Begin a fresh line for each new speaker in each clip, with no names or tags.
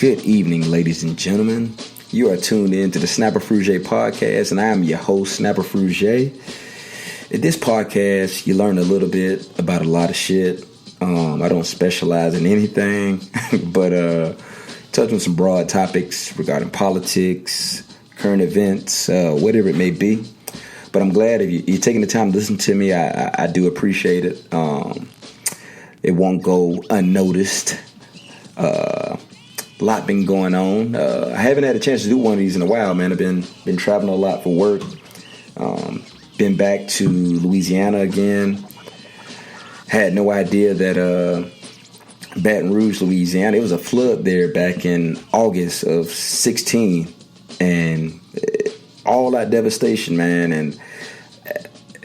Good evening, ladies and gentlemen. You are tuned in to the Fruge Podcast, and I am your host, Fruge. In this podcast, you learn a little bit about a lot of shit. I don't specialize in anything, but touch on some broad topics regarding politics, current events, whatever it may be. But I'm glad if you're taking the time to listen to me. I do appreciate it. It won't go unnoticed. A lot been going on. I haven't had a chance to do one of these in a while, man. I've been traveling a lot for work. Been back to Louisiana again. Had no idea that Baton Rouge, Louisiana, it was a flood there back in August of 16, and all that devastation, man. And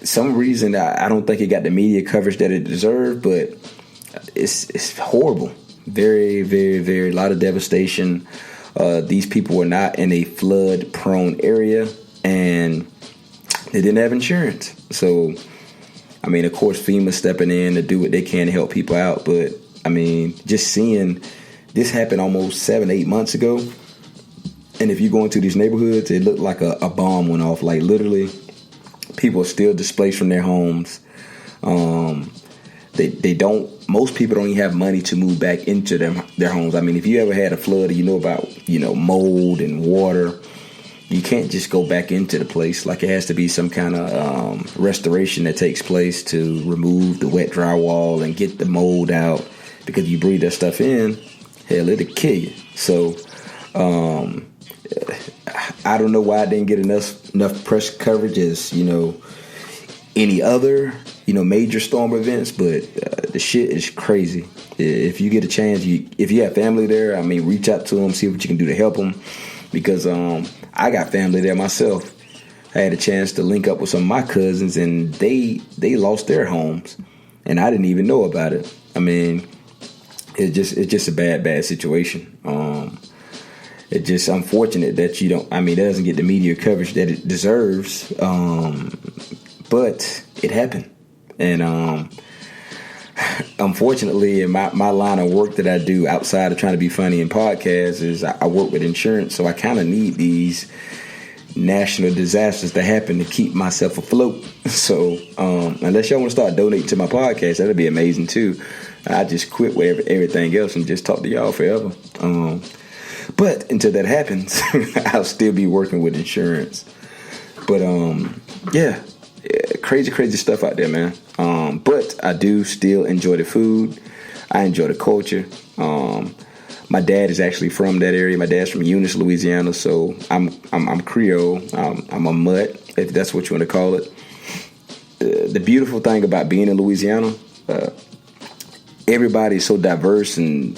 some reason I don't think it got the media coverage that it deserved, but it's horrible. Very, very, very, a lot of devastation. These people were not in a flood-prone area, and they didn't have insurance. So, I mean, of course, FEMA stepping in to do what they can to help people out. But, I mean, just seeing this happen almost 7-8 months ago, and if you go into these neighborhoods, it looked like a bomb went off. Like, literally, people are still displaced from their homes. Most people don't even have money to move back into their homes. I mean, if you ever had a flood, you know about, mold and water, you can't just go back into the place. Like, it has to be some kind of restoration that takes place to remove the wet drywall and get the mold out, because you breathe that stuff in, hell, it'll kill you. So, I don't know why I didn't get enough press coverage as, any other, major storm events, but the shit is crazy. If you get a chance, if you have family there, I mean, reach out to them, see what you can do to help them, because I got family there myself. I had a chance to link up with some of my cousins, and they lost their homes, and I didn't even know about it. I mean, it's just a bad situation. It's just unfortunate that it doesn't get the media coverage that it deserves. But it happened. And unfortunately, in my line of work that I do outside of trying to be funny in podcasts is I work with insurance. So I kind of need these national disasters to happen to keep myself afloat. So unless y'all want to start donating to my podcast, that'd be amazing too. I just quit with everything else and just talk to y'all forever. But until that happens, I'll still be working with insurance. But yeah, crazy stuff out there, man. But I do still enjoy the food. I enjoy the culture. My dad is actually from that area. My dad's from Eunice, Louisiana. So I'm Creole. I'm a mutt, if that's what you want to call it. The beautiful thing about being in Louisiana, everybody's so diverse and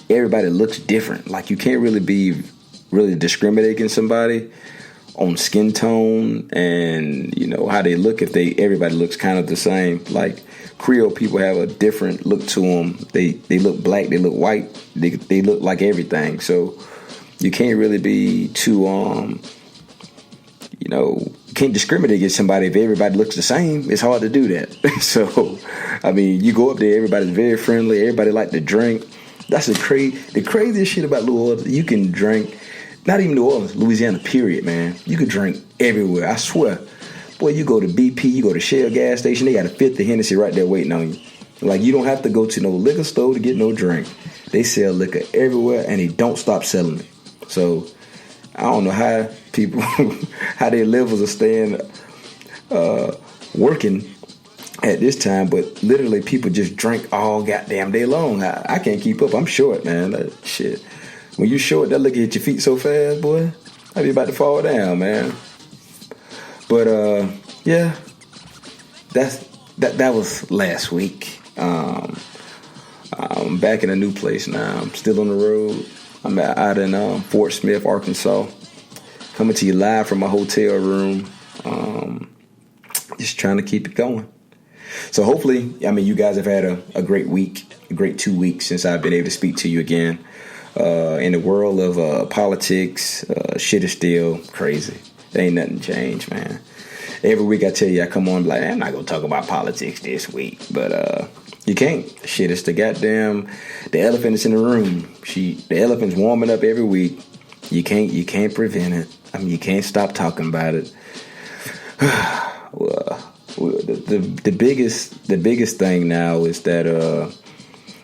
everybody looks different. Like, you can't really discriminate against somebody on skin tone and how they look. If everybody looks kind of the same. Like, Creole people have a different look to them. They look black, they look white, they look like everything. So you can't really be too you can't discriminate against somebody if everybody looks the same. It's hard to do that. So I mean, you go up there, everybody's very friendly, everybody like to drink. That's the craziest shit about New Orleans. You can drink, not even New Orleans, Louisiana, period, man. You can drink everywhere, I swear. Boy, you go to BP, you go to Shell gas station, they got a fifth of Hennessy right there waiting on you. Like, you don't have to go to no liquor store to get no drink. They sell liquor everywhere, and they don't stop selling it. So, I don't know how people, how their levels are staying working at this time, but literally people just drink all goddamn day long. I can't keep up. I'm short, man. Shit. When you short, that look at your feet so fast, boy. I be about to fall down, man. But yeah, that was last week. I'm back in a new place now. I'm still on the road. I'm out in Fort Smith, Arkansas. Coming to you live from my hotel room. Just trying to keep it going. So hopefully, you guys have had a great week, a great 2 weeks since I've been able to speak to you again. In the world of politics, shit is still crazy. There ain't nothing changed, man. Every week I tell you, I come on like, I'm not going to talk about politics this week. But You can't. Shit, it's the elephant is in the room. The elephant's warming up every week. You can't prevent it. I mean, you can't stop talking about it. Well, the biggest thing now is that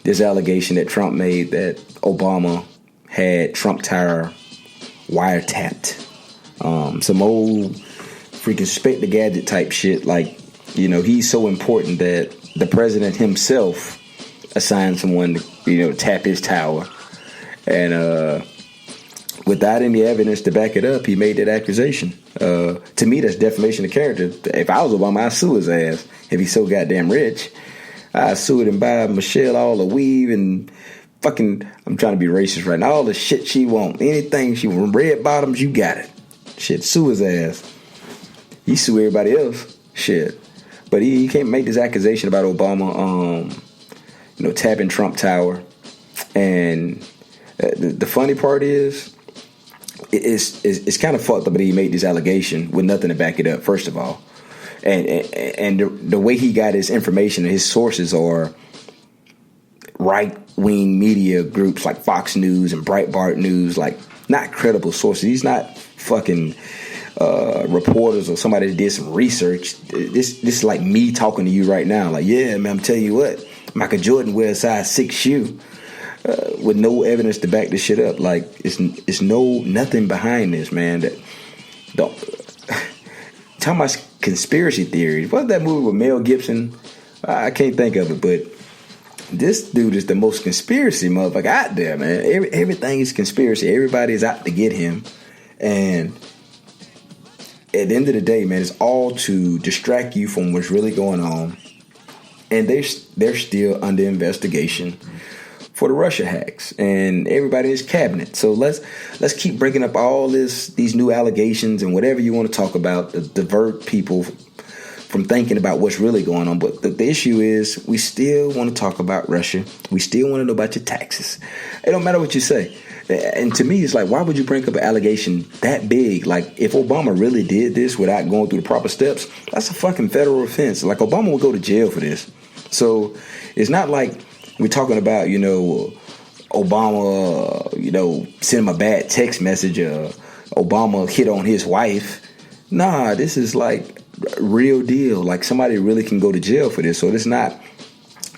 this allegation that Trump made that Obama had Trump Tower wiretapped. Some old freaking spec the gadget type shit. Like, he's so important that the president himself assigned someone to tap his tower, and without any evidence to back it up, he made that accusation. To me, that's defamation of character. If I was Obama, I'd sue his ass. If he's so goddamn rich, I'd sue it and buy Michelle all the weave and fucking, I'm trying to be racist right now, all the shit she want. Anything she want, red bottoms, you got it. Shit, sue his ass. He sue everybody else. Shit. But he can't make this accusation about Obama, tapping Trump Tower. And the funny part is, it's kind of fucked up that he made this allegation with nothing to back it up, first of all. And the way he got his information, his sources are right-wing media groups like Fox News and Breitbart News, like not credible sources. He's not fucking reporters or somebody that did some research. This is like me talking to you right now. Like, yeah, man, I'm telling you what, Michael Jordan wears a size 6 shoe with no evidence to back this shit up. Like, it's nothing behind this, man. That don't talking about conspiracy theories. What's that movie with Mel Gibson? I can't think of it, but this dude is the most conspiracy motherfucker out there, man. Everything is conspiracy. Everybody is out to get him. And at the end of the day, man, it's all to distract you from what's really going on. And they're still under investigation for the Russia hacks and everybody in his cabinet. So let's keep bringing up all these new allegations and whatever you want to talk about to divert people from thinking about what's really going on. But the issue is, we still want to talk about Russia. We still want to know about your taxes. It don't matter what you say. And to me, it's like, why would you bring up an allegation that big? Like, if Obama really did this without going through the proper steps, that's a fucking federal offense. Like, Obama would go to jail for this. So it's not like we're talking about, Obama, sent him a bad text message, Obama hit on his wife. Nah, this is like real deal. Like, somebody really can go to jail for this. So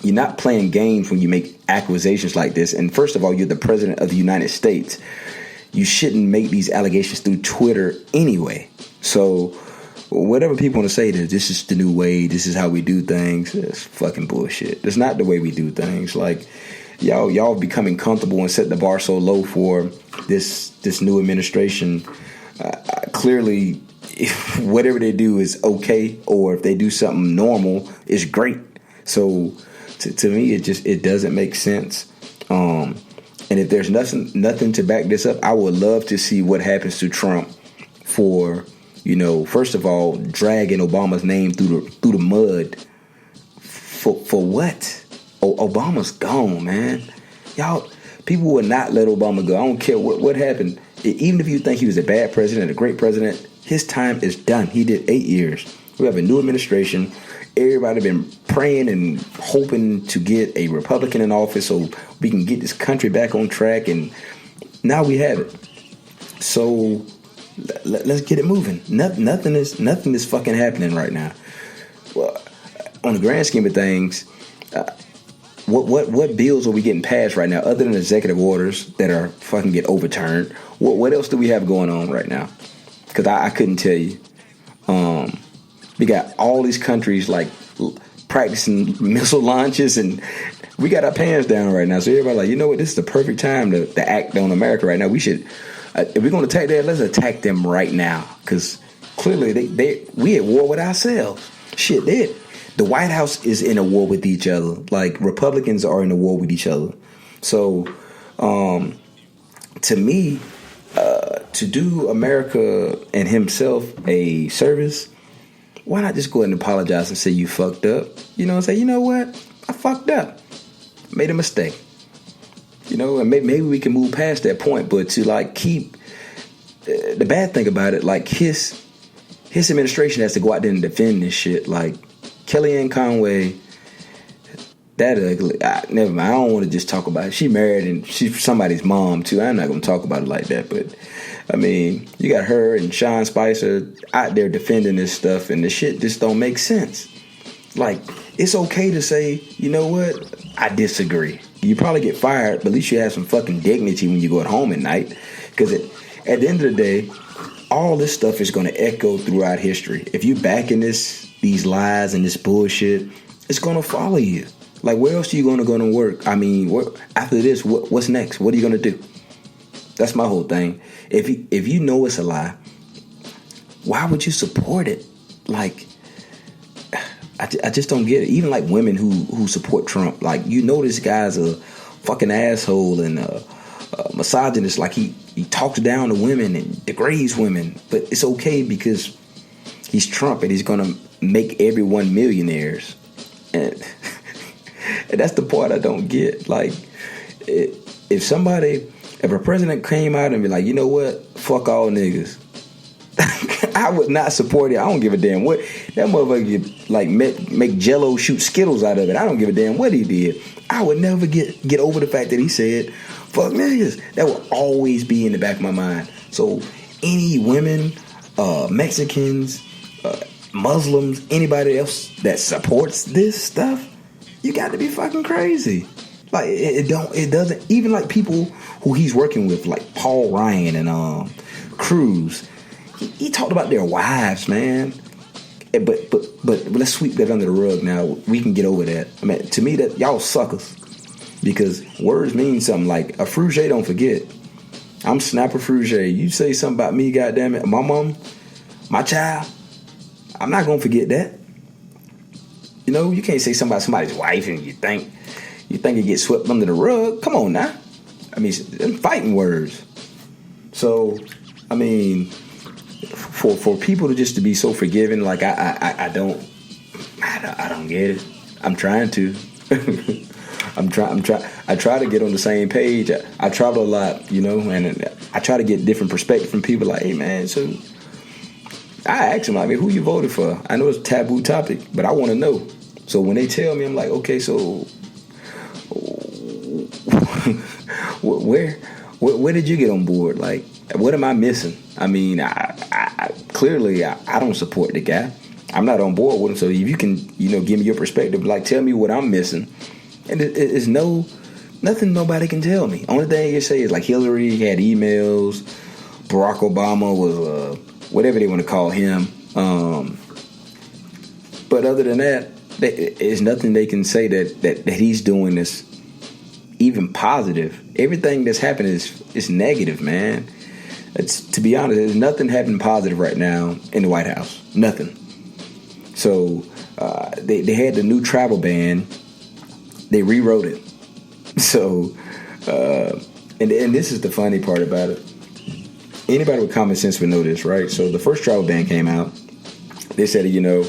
you're not playing games when you make accusations like this. And first of all, you're the president of the United States. You shouldn't make these allegations through Twitter anyway. So whatever people want to say, that this is the new way, this is how we do things, it's fucking bullshit. That's not the way we do things. Like, y'all becoming comfortable and set the bar so low for this new administration. Clearly, if whatever they do is okay, or if they do something normal, is great. So to me, it doesn't make sense. And if there's nothing to back this up, I would love to see what happens to Trump for, first of all, dragging Obama's name through the mud. For what? Obama's gone, man. Y'all, people will not let Obama go. I don't care what happened. Even if you think he was a bad president, a great president, his time is done. He did 8 years. We have a new administration. Everybody been praying and hoping to get a Republican in office so we can get this country back on track, and now we have it. So let's get it moving. Nothing is fucking happening right now. Well, on the grand scheme of things, what bills are we getting passed right now, other than executive orders that are fucking get overturned? What else do we have going on right now? Because I couldn't tell you. We got all these countries like practicing missile launches, and we got our pants down right now. So everybody like, you know what? This is the perfect time to act on America right now. We should, if we're going to attack that, let's attack them right now. Because clearly we at war with ourselves. Shit, the White House is in a war with each other. Like, Republicans are in a war with each other. So to me, to do America and himself a service, why not just go ahead and apologize and say you fucked up? And say, you know what? I fucked up. Made a mistake. And maybe we can move past that point. But to like keep the bad thing about it, like his administration has to go out there and defend this shit. Like, Kellyanne Conway that ugly. Never mind. I don't want to just talk about it. She married and she's somebody's mom too. I'm not gonna talk about it like that. But I mean, you got her and Sean Spicer out there defending this stuff, and the shit just don't make sense. Like, it's okay to say, you know what? I disagree. You probably get fired, but at least you have some fucking dignity when you go at home at night. Because at the end of the day, all this stuff is going to echo throughout history. If you back in these lies and this bullshit, it's going to follow you. Like, where else are you going to go to work? I mean, after this, what's next? What are you going to do? That's my whole thing. If you know it's a lie, why would you support it? Like, I just don't get it. Even like women who support Trump, like, you know this guy's a fucking asshole and a misogynist. Like, he talks down to women and degrades women, but it's okay because he's Trump and he's gonna make everyone millionaires. And that's the part I don't get. Like, if a president came out and be like, you know what, fuck all niggas, I would not support it. I don't give a damn what that motherfucker like make Jello shoot Skittles out of it. I don't give a damn what he did. I would never get over the fact that he said fuck niggas. That will always be in the back of my mind. So any women, Mexicans, Muslims, anybody else that supports this stuff, you got to be fucking crazy. Like, it doesn't, even like people who he's working with, like Paul Ryan and Cruz. He talked about their wives, man. But let's sweep that under the rug now. We can get over that. I mean, to me, that y'all suckers. Because words mean something. Like, a Fruge don't forget. I'm Snapper Fruge. You say something about me, goddammit, my mom, my child, I'm not going to forget that. You know, you can't say something about somebody's wife and you think it gets swept under the rug. Come on now. I mean, them fighting words. So, I mean, for people to just to be so forgiving, like I don't get it. I'm trying to. I try to get on the same page. I travel a lot, you know, and I try to get different perspective from people. Like, hey man, so I ask them, I mean, who you voted for? I know it's a taboo topic, but I want to know. So when they tell me, I'm like, okay, so where did you get on board? Like, what am I missing? I mean, I clearly don't support the guy. I'm not on board with him. So if you can, you know, give me your perspective, like, tell me what I'm missing. And it's nothing nobody can tell me. Only thing you say is like Hillary had emails, Barack Obama was whatever they want to call him. But other than that, there's nothing they can say that he's doing this even positive. Everything that's happened is negative, man. To be honest, there's nothing happening positive right now in the White House. Nothing. So they had the new travel ban. They rewrote it. So, and this is the funny part about it. Anybody with common sense would know this, right? So the first travel ban came out. They said, you know,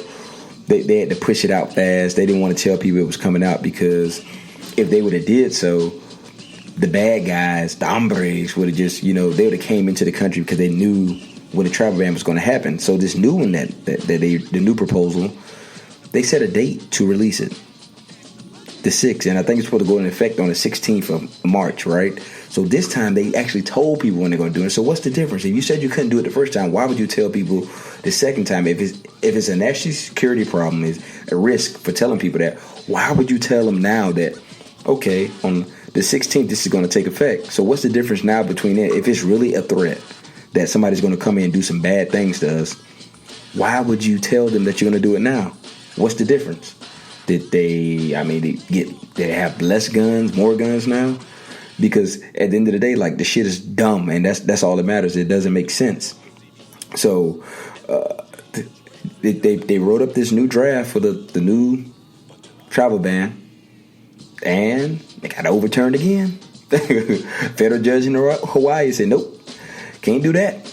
they had to push it out fast. They didn't want to tell people it was coming out because if they would have did so, the bad guys, the hombres, would have just, you know, they would have came into the country because they knew when the travel ban was going to happen. So this new one the new proposal, they set a date to release it. The 6th, and I think it's supposed to go into effect on the 16th of March, right? So this time they actually told people when they're going to do it. So what's the difference? If you said you couldn't do it the first time, why would you tell people the second time? If it's a national security problem, is a risk for telling people that, why would you tell them now that, okay, on the 16th this is going to take effect? So what's the difference now between that? If it's really a threat that somebody's going to come in and do some bad things to us, why would you tell them that you're going to do it now? What's the difference? Did they have less guns, more guns now? Because at the end of the day, like, the shit is dumb, and that's all that matters. It doesn't make sense. So they wrote up this new draft for the new travel ban, and they got overturned again. Federal judge in Hawaii said, nope, can't do that.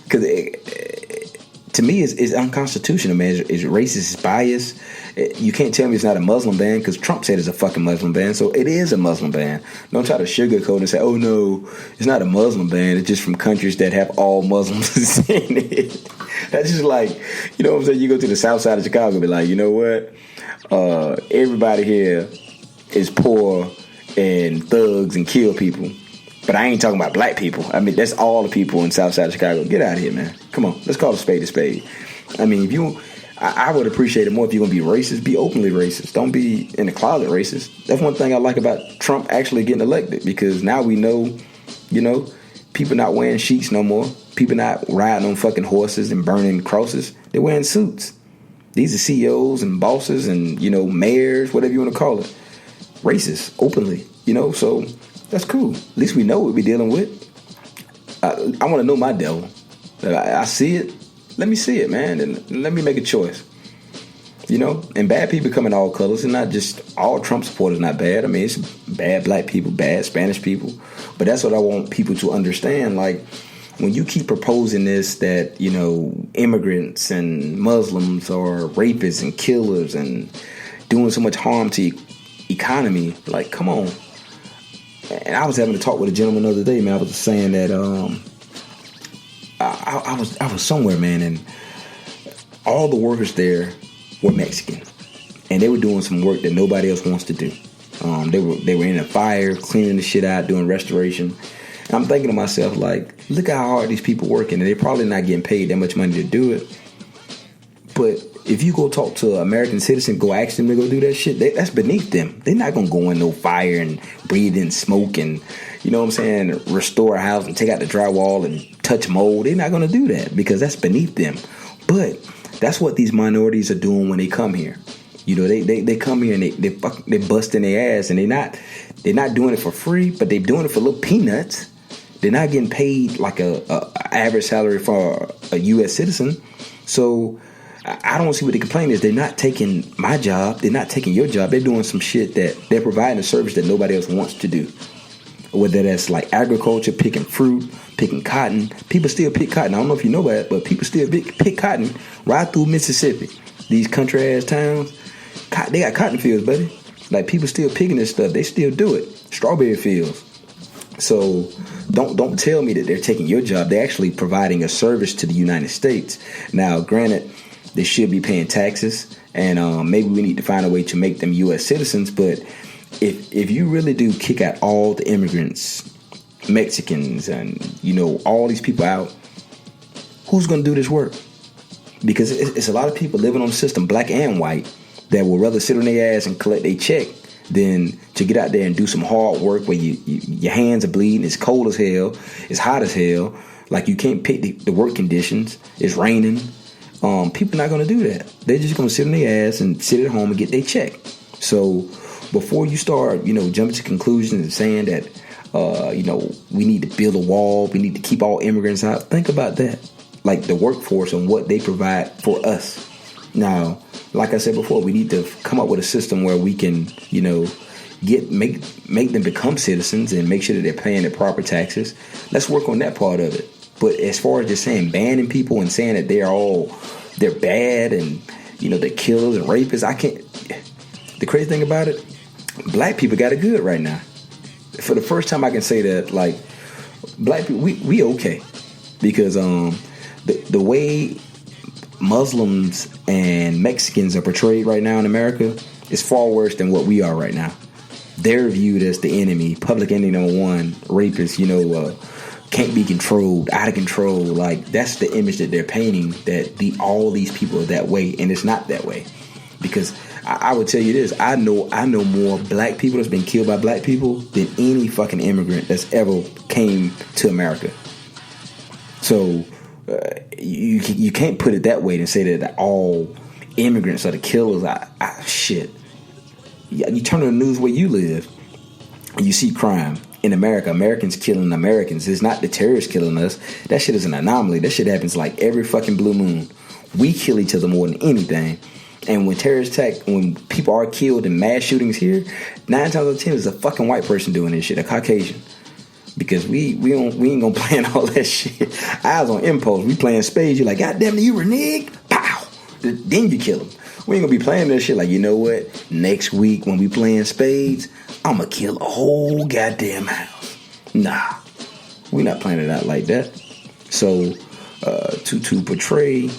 Because to me, it's unconstitutional, man. It's racist, it's biased. You can't tell me it's not a Muslim ban because Trump said it's a fucking Muslim ban, so it is a Muslim ban. Don't try to sugarcoat and say, oh no, it's not a Muslim ban. It's just from countries that have all Muslims in it. That's just like, you know what I'm saying? You go to the south side of Chicago and be like, you know what? Everybody here is poor and thugs and kill people. But I ain't talking about black people. I mean, that's all the people in South Side of Chicago. Get out of here, man. Come on, let's call a spade a spade. I mean, if you, I would appreciate it more if you're gonna be racist. Be openly racist. Don't be in the closet racist. That's one thing I like about Trump actually getting elected, because now we know, people not wearing sheets no more. People not riding on fucking horses and burning crosses. They're wearing suits. These are CEOs and bosses and mayors, whatever you want to call it. Racist openly, so. That's cool. At least we know what we're dealing with. I want to know my devil. I see it. Let me see it, man, and let me make a choice. And bad people come in all colors, and not just all Trump supporters. Not bad. I mean, it's bad black people, bad Spanish people. But that's what I want people to understand. Like, when you keep proposing this, that immigrants and Muslims are rapists and killers and doing so much harm to the economy, like, come on. And I was having a talk with a gentleman the other day, man. I was saying that I was somewhere, man, and all the workers there were Mexican, and they were doing some work that nobody else wants to do. They were in a fire, cleaning the shit out, doing restoration. And I'm thinking to myself, like, look how hard these people working, and they're probably not getting paid that much money to do it. But if you go talk to an American citizen, go ask them to go do that shit, that's beneath them. They're not going to go in no fire and breathe in smoke and, restore a house and take out the drywall and touch mold. They're not going to do that because that's beneath them. But that's what these minorities are doing when they come here. They come here and they busting their ass, and they're not doing it for free, but they're doing it for little peanuts. They're not getting paid like a average salary for a U.S. citizen. So I don't see what the complaint is. They're not taking my job. They're not taking your job. They're doing some shit that they're providing a service that nobody else wants to do. Whether that's like agriculture, picking fruit, picking cotton. People still pick cotton. I don't know if you know that, but people still pick cotton right through Mississippi. These country ass towns, they got cotton fields, buddy. Like, people still picking this stuff. They still do it. Strawberry fields. So don't tell me that they're taking your job. They're actually providing a service to the United States. Now, granted, they should be paying taxes, and maybe we need to find a way to make them U.S. citizens. But if you really do kick out all the immigrants, Mexicans, and all these people out, who's going to do this work? Because it's a lot of people living on the system, black and white, that will rather sit on their ass and collect their check than to get out there and do some hard work where your hands are bleeding, it's cold as hell, it's hot as hell, like you can't pick the work conditions, it's raining. People not going to do that. They're just going to sit on their ass and sit at home and get their check. So before you start, jumping to conclusions and saying that, we need to build a wall, we need to keep all immigrants out, think about that. Like the workforce and what they provide for us. Now, like I said before, we need to come up with a system where we can, make them become citizens and make sure that they're paying their proper taxes. Let's work on that part of it. But as far as just saying banning people and saying that they're bad and they're killers and rapists, I can't. The crazy thing about it, black people got it good right now. For the first time, I can say that, like, black people, we okay, because the way Muslims and Mexicans are portrayed right now in America is far worse than what we are right now. They're viewed as the enemy, public enemy number one, rapists, can't be controlled, out of control. Like, that's the image that they're painting, that all these people are that way, and it's not that way. Because I would tell you this, I know more black people that's been killed by black people than any fucking immigrant that's ever came to America. So you can't put it that way and say that all immigrants are the killers. Shit. You turn on the news where you live, and you see crime. In America, Americans killing Americans. It's not the terrorists killing us. That shit is an anomaly. That shit happens like every fucking blue moon. We kill each other more than anything. And when terrorists attack, when people are killed in mass shootings here, 9 times out of 10 is a fucking white person doing this shit, a Caucasian. Because we ain't gonna plan all that shit. I was on impulse. We playing spades. You're like, God damn it, you renege. Pow. Then you kill them. We ain't gonna be playing that shit like, you know what? Next week when we playing spades, I'm gonna kill a whole goddamn house. Nah, we're not playing it out like that. So to portray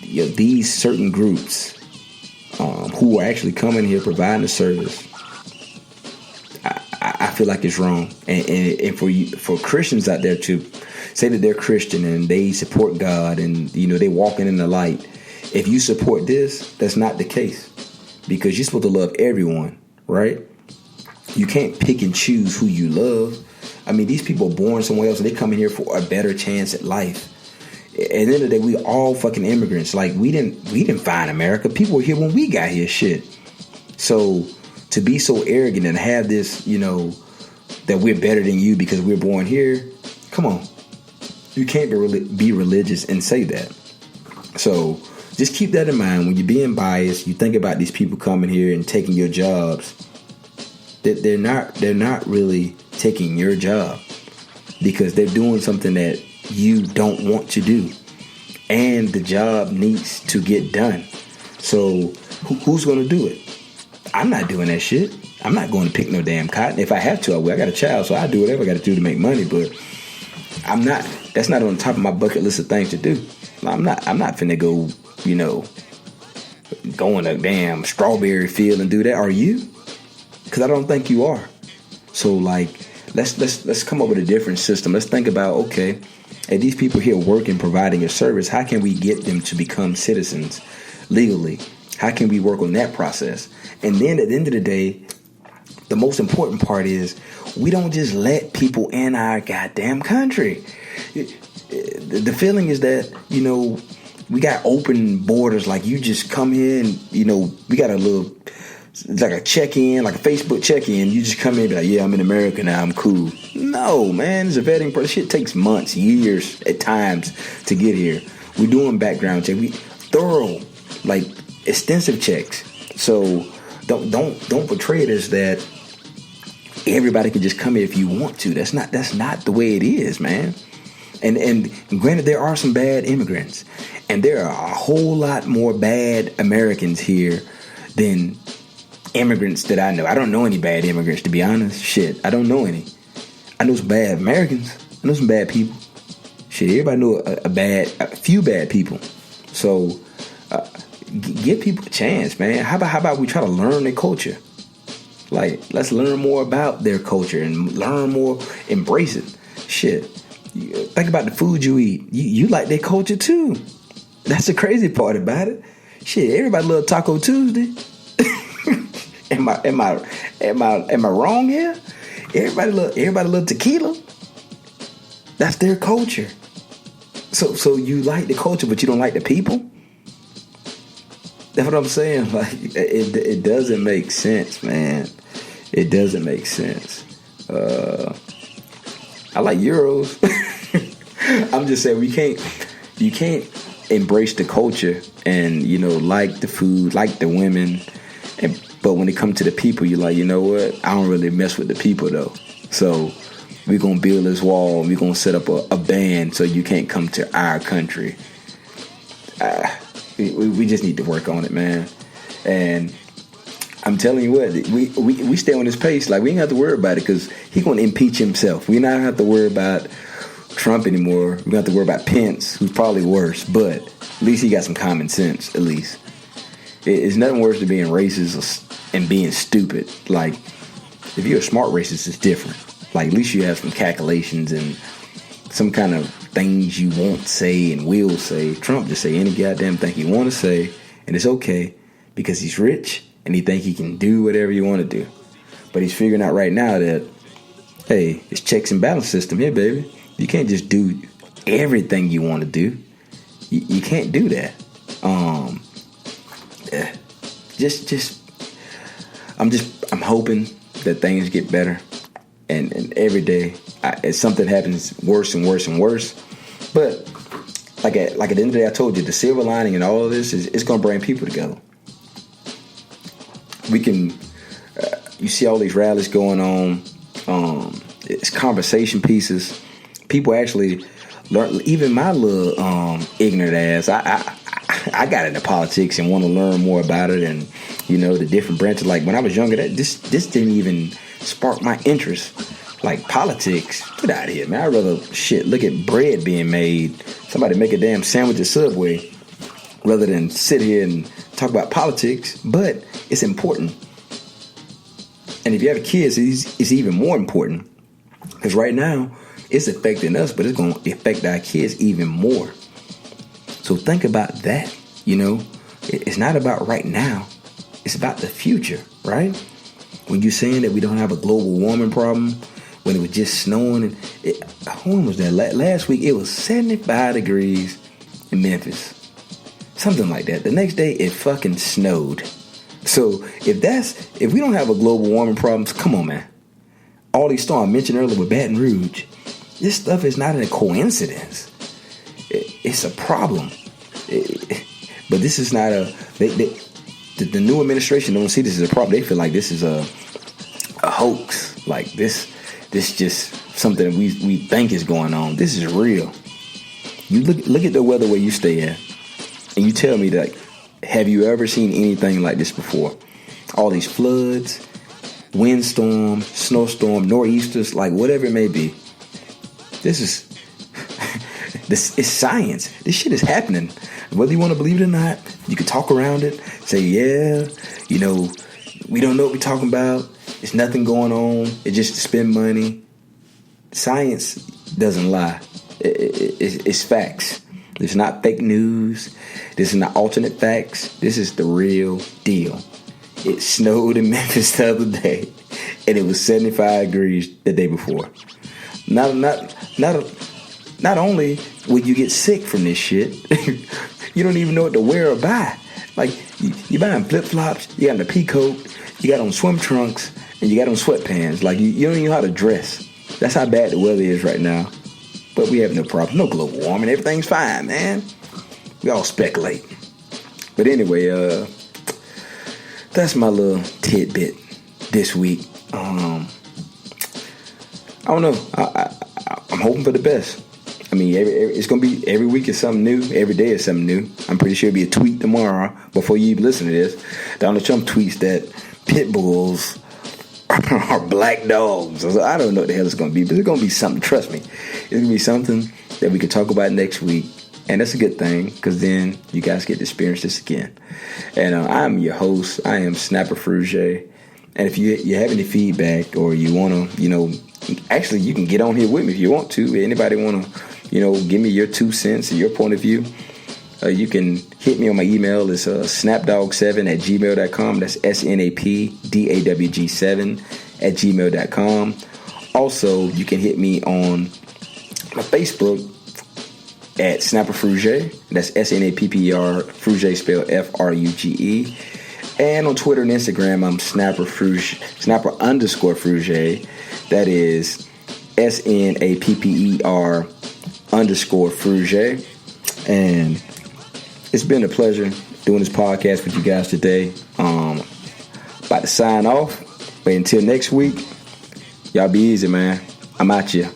these certain groups who are actually coming here providing a service, feel like it's wrong. And for Christians out there to say that they're Christian and they support God and they walking in the light, if you support this, that's not the case, because you're supposed to love everyone, right? You can't pick and choose who you love. I mean, these people are born somewhere else and they come in here for a better chance at life. At the end of the day, we all fucking immigrants. Like, we didn't find America. People were here when we got here. Shit. So to be so arrogant and have this, that we're better than you because we're born here. Come on. You can't be religious and say that. So just keep that in mind when you're being biased. You think about these people coming here and taking your jobs. That they're not really taking your job, because they're doing something that you don't want to do, and the job needs to get done. So who's going to do it? I'm not doing that shit. I'm not going to pick no damn cotton. If I have to, I will. I got a child, so I do whatever I got to do to make money. But I'm not. That's not on top of my bucket list of things to do. I'm not finna go, go in a damn strawberry field and do that. Are you? Because I don't think you are. So like, let's come up with a different system. Let's think about, okay, if these people here working, providing a service, how can we get them to become citizens legally? How can we work on that process? And then at the end of the day, the most important part is we don't just let people in our goddamn country. The feeling is that, we got open borders. Like, you just come here and, we got a little, it's like a check-in, like a Facebook check-in. You just come in and be like, yeah, I'm in America now, I'm cool. No, man, it's a vetting process. Shit takes months, years at times to get here. We're doing background check. We thorough, like, extensive checks. So don't portray it as that everybody can just come here if you want to. That's not the way it is, man. And granted, there are some bad immigrants, and there are a whole lot more bad Americans here than immigrants that I know. I don't know any bad immigrants, to be honest. Shit, I don't know any. I know some bad Americans. I know some bad people. Shit, everybody know a few bad people. So give people a chance, man. How about we try to learn their culture? Like, let's learn more about their culture and learn more, embrace it. Shit, think about the food you eat. You like their culture too. That's the crazy part about it. Shit, everybody love Taco Tuesday. Am I wrong here? Everybody love tequila. That's their culture. So you like the culture, but you don't like the people? That's what I'm saying. Like, it doesn't make sense, man. It doesn't make sense. I like euros. I'm just saying you can't embrace the culture and like the food, like the women, but when it comes to the people, you're like, you know what? I don't really mess with the people though. So we're gonna build this wall and we're gonna set up a ban so you can't come to our country. We just need to work on it, man. And I'm telling you what, we stay on this pace. Like, we ain't have to worry about it because he's gonna impeach himself. We not have to worry about Trump anymore. We don't have to worry about Pence, who's probably worse, but at least he got some common sense. At least it's nothing worse than being racist and being stupid. Like, if you're a smart racist, it's different. Like, at least you have some calculations and some kind of things you won't say and will say. Trump just say any goddamn thing he want to say, and it's okay because he's rich and he think he can do whatever you want to do. But he's figuring out right now that, hey, it's checks and balance system here, baby. You can't just do everything you want to do. You can't do that. I'm hoping that things get better, and every day as something happens worse and worse and worse. But like at the end of the day, I told you the silver lining in all of this is it's gonna bring people together. We can, you see all these rallies going on. It's conversation pieces. People actually learn. Even my little ignorant ass, I got into politics and want to learn more about it, and the different branches. Like, when I was younger, this didn't even spark my interest. Like, politics, get out of here, man. I'd rather look at bread being made. Somebody make a damn sandwich at Subway, rather than sit here and talk about politics. But it's important. And if you have kids, it's even more important. Because right now, it's affecting us, but it's going to affect our kids even more. So think about that, It's not about right now. It's about the future, right? When you're saying that we don't have a global warming problem, when it was just snowing, and when was that? Last week, it was 75 degrees in Memphis. Something like that. The next day, it fucking snowed. So if we don't have a global warming problem, come on, man. All these storms I mentioned earlier with Baton Rouge, this stuff is not a coincidence. It's a problem. But this is not the new administration don't see this as a problem. They feel like this is a hoax. Like this just something that we think is going on. This is real. You look at the weather where you stay at, and you tell me that, have you ever seen anything like this before? All these floods, windstorm, snowstorm, nor'easters, like whatever it may be. This is science. This shit is happening. Whether you want to believe it or not, you can talk around it. Say, yeah, we don't know what we're talking about. There's nothing going on. It's just to spend money. Science doesn't lie. It's facts. It's not fake news. This is not alternate facts. This is the real deal. It snowed in Memphis the other day, and it was 75 degrees the day before. Not only will you get sick from this shit, you don't even know what to wear or buy. Like, you buying flip-flops, you got on a pea coat, you got on swim trunks, and you got on sweatpants. Like, you don't even know how to dress. That's how bad the weather is right now. But we have no problem. No global warming. Everything's fine, man. We all speculate. But anyway, that's my little tidbit this week. I don't know. I'm hoping for the best. I mean, it's going to be every week is something new. Every day is something new. I'm pretty sure it'll be a tweet tomorrow before you even listen to this. Donald Trump tweets that pit bulls are black dogs. I don't know what the hell it's going to be, but it's going to be something. Trust me. It's going to be something that we can talk about next week. And that's a good thing, because then you guys get to experience this again. And I'm your host. I am Snapper Fruge. And if you have any feedback, or you want to, actually, you can get on here with me if you want to. Anybody want to, give me your 2 cents and your point of view, you can hit me on my email. It's snapdog7@gmail.com. That's snapdawg7@gmail.com. Also, you can hit me on my Facebook at Snapper Fruge. That's SNAPPER, Fruge spelled FRUGE. And on Twitter and Instagram, I'm Snapper _Fruge. That is SNAPPER_Fruge. And it's been a pleasure doing this podcast with you guys today. About to sign off. But until next week, y'all be easy, man. I'm out here.